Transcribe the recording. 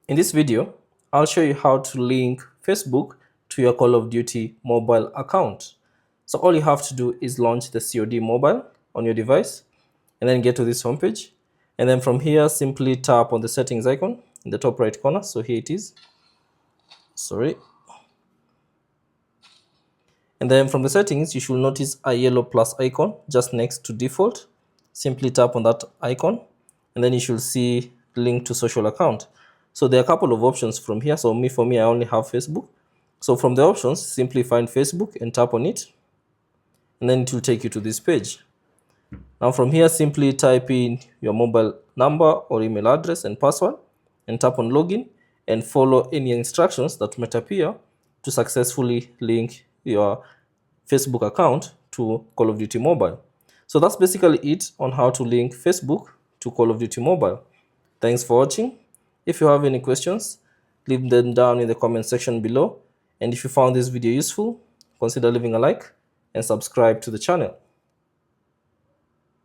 In this video, I'll show you how to link Facebook to your Call of Duty mobile account. So all you have to do is launch the COD mobile on your device and then get to this homepage. And then from here, simply tap on the settings icon in the top right corner. So here it is. Sorry. And then from the settings, you should notice a yellow plus icon just next to default. Simply tap on that icon and then you should see link to social account. So there are a couple of options from here. So for me, I only have Facebook. So from the options, simply find Facebook and tap on it. And then it will take you to this page. Now from here, simply type in your mobile number or email address and password and tap on login and follow any instructions that might appear to successfully link your Facebook account to Call of Duty Mobile. So that's basically it on how to link Facebook to Call of Duty Mobile. Thanks for watching. If you have any questions, leave them down in the comment section below. And if you found this video useful, consider leaving a like and subscribe to the channel.